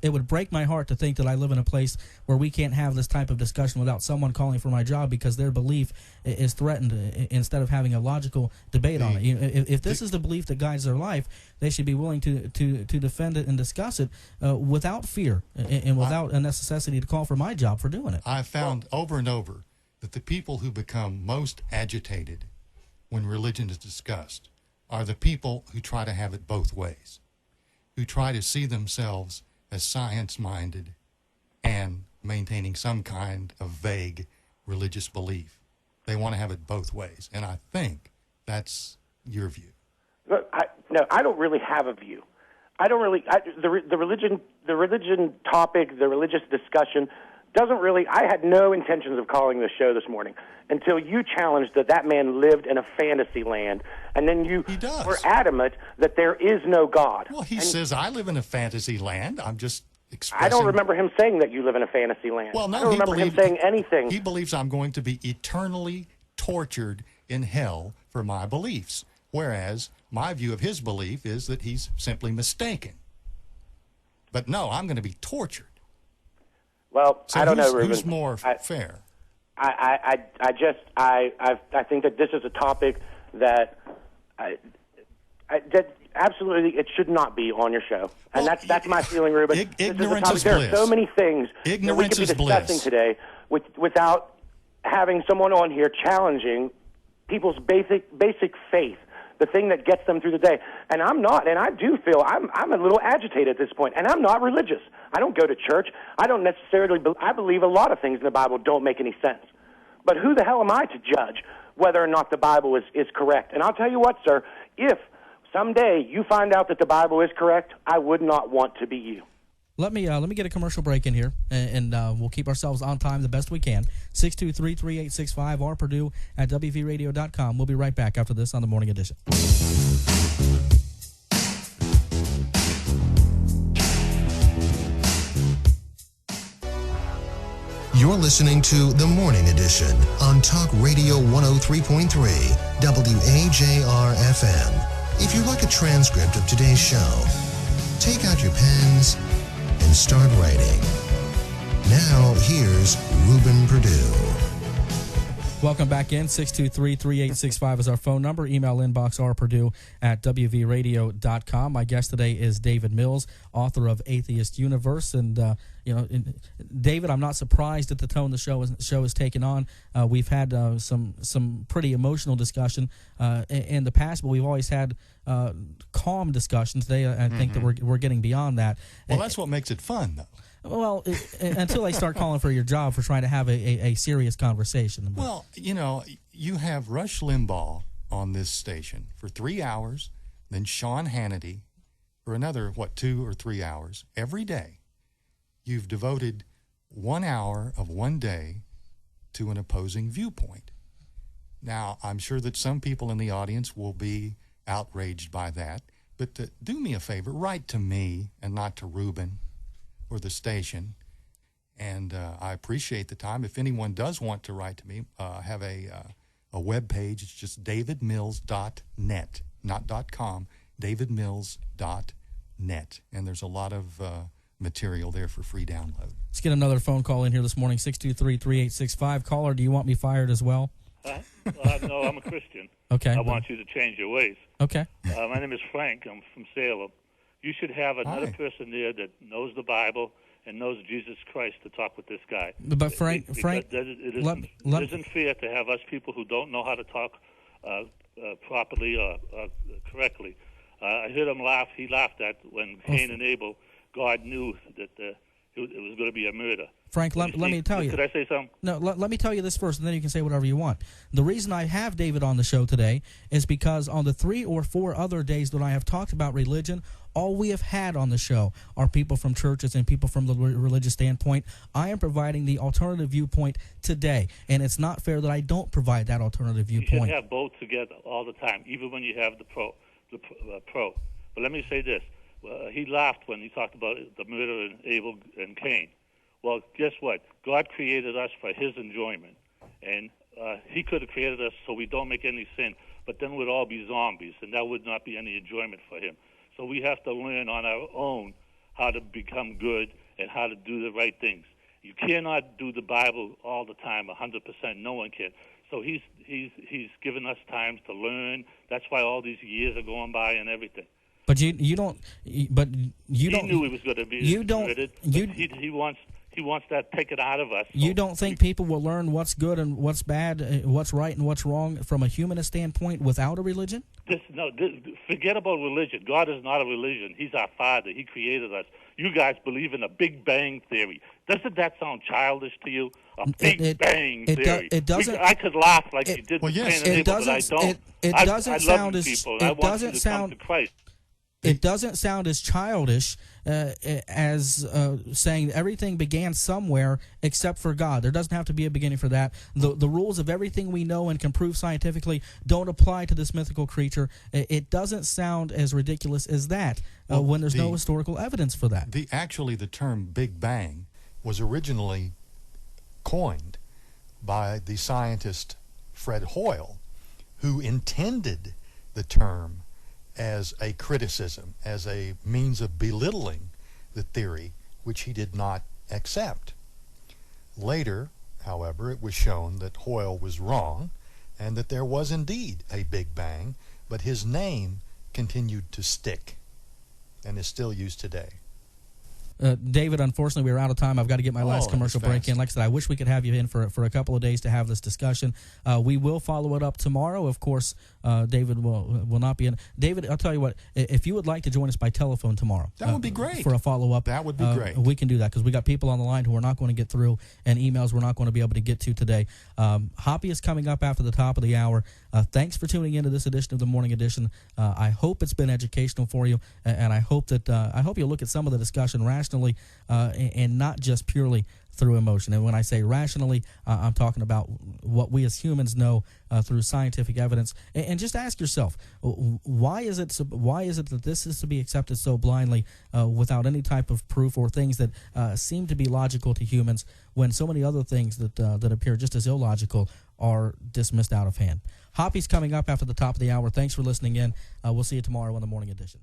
It would break my heart to think that I live in a place where we can't have this type of discussion without someone calling for my job because their belief is threatened, instead of having a logical debate on it. If this is the belief that guides their life, they should be willing to defend it and discuss it without fear and without a necessity to call for my job for doing it. I've found over and over that the people who become most agitated when religion is discussed are the people who try to have it both ways, who try to see themselves as science-minded and maintaining some kind of vague religious belief. They want to have it both ways, and I think that's your view. No, I don't really have a view. The religion topic, the religious discussion doesn't really. I had no intentions of calling this show this morning until you challenged that man lived in a fantasy land, and then you were adamant that there is no God. Well, he says I live in a fantasy land. I'm just expressing. I don't remember him saying that you live in a fantasy land. Well, no, I don't remember him saying anything. He believes I'm going to be eternally tortured in hell for my beliefs, whereas my view of his belief is that he's simply mistaken. But no, I'm going to be tortured. Well, so I don't know, Reuben. Who's more fair? I think that this is a topic that absolutely it should not be on your show, and that's my feeling, Reuben. Ignorance is bliss. There are so many things that we could be discussing today without having someone on here challenging people's basic faith, the thing that gets them through the day. And I'm not, and I do feel I'm a little agitated at this point, and I'm not religious. I don't go to church. I don't necessarily I believe a lot of things in the Bible don't make any sense. But who the hell am I to judge whether or not the Bible is correct? And I'll tell you what, sir, if someday you find out that the Bible is correct, I would not want to be you. Let me get a commercial break in here, and we'll keep ourselves on time the best we can. 623-3865 or Perdue at WVRadio.com. We'll be right back after this on the Morning Edition. You're listening to The Morning Edition on Talk Radio 103.3 WAJR FM. If you'd like a transcript of today's show, take out your pens and start writing. Now, here's Reuben Perdue. Welcome back in. 623-3865 is our phone number. Email inbox rperdue at wvradio.com. My guest today is David Mills, author of Atheist Universe. And, David, I'm not surprised at the tone the show is taking on. We've had some pretty emotional discussion in the past, but we've always had calm discussions. Today, I think that we're getting beyond that. Well, that's what makes it fun, though. Well, until they start calling for your job for trying to have a serious conversation. Well, you have Rush Limbaugh on this station for 3 hours, then Sean Hannity for another, 2 or 3 hours every day. You've devoted 1 hour of one day to an opposing viewpoint. Now, I'm sure that some people in the audience will be outraged by that, but do me a favor, write to me and not to Reuben or the station, and I appreciate the time. If anyone does want to write to me, I have a web page. It's just davidmills.net, not .com, davidmills.net, and there's a lot of material there for free download. Let's get another phone call in here this morning, 623-3865. Caller, do you want me fired as well? No, I'm a Christian. Okay. I want you to change your ways. Okay. My name is Frank. I'm from Salem. You should have another person there that knows the Bible and knows Jesus Christ to talk with this guy. But Frank, it isn't fair to have us people who don't know how to talk properly or correctly. I heard him laugh. He laughed at when Cain and Abel. God knew that it was going to be a murder. Frank, let me tell you. Could I say something? No, let me tell you this first, and then you can say whatever you want. The reason I have David on the show today is because on the 3 or 4 other days that I have talked about religion, all we have had on the show are people from churches and people from the religious standpoint. I am providing the alternative viewpoint today, and it's not fair that I don't provide that alternative viewpoint. You should have both together all the time, even when you have the pro. But let me say this. He laughed when he talked about the murder of Abel and Cain. Well, guess what? God created us for his enjoyment, and he could have created us so we don't make any sin, but then we'd all be zombies, and that would not be any enjoyment for him. So we have to learn on our own how to become good and how to do the right things. You cannot do the Bible all the time, 100%. No one can. So he's given us times to learn. That's why all these years are going by and everything. But you don't. But you don't. He knew he was going to be. You don't. He wants that taken out of us. You don't think people will learn what's good and what's bad, what's right and what's wrong from a humanist standpoint without a religion? Forget about religion. God is not a religion. He's our Father. He created us. You guys believe in a Big Bang theory. Doesn't that sound childish to you? A Big Bang theory. It doesn't. I could laugh like you did with Cain and Abel, but I don't. It doesn't sound as. It doesn't sound. It doesn't sound as childish as saying everything began somewhere except for God. There doesn't have to be a beginning for that. The rules of everything we know and can prove scientifically don't apply to this mythical creature. It doesn't sound as ridiculous as that when there's no historical evidence for that. Actually, the term Big Bang was originally coined by the scientist Fred Hoyle, who intended the term as a criticism, as a means of belittling the theory, which he did not accept. Later, however, it was shown that Hoyle was wrong and that there was indeed a Big Bang, but his name continued to stick and is still used today. David, unfortunately, we're out of time. I've got to get my last commercial break in. Like I said, I wish we could have you in for a couple of days to have this discussion. We will follow it up tomorrow. Of course, David will not be in. David, I'll tell you what, if you would like to join us by telephone tomorrow. That would be great. For a follow-up. That would be great. We can do that because we got people on the line who are not going to get through and emails we're not going to be able to get to today. Hoppy is coming up after the top of the hour. Thanks for tuning into this edition of the Morning Edition. I hope it's been educational for you, and I hope that you'll look at some of the discussion rationally and not just purely through emotion. And when I say rationally, I'm talking about what we as humans know through scientific evidence. And just ask yourself, why is it that this is to be accepted so blindly without any type of proof or things that seem to be logical to humans when so many other things that appear just as illogical are dismissed out of hand? Hoppy's coming up after the top of the hour. Thanks for listening in. We'll see you tomorrow on the Morning Edition.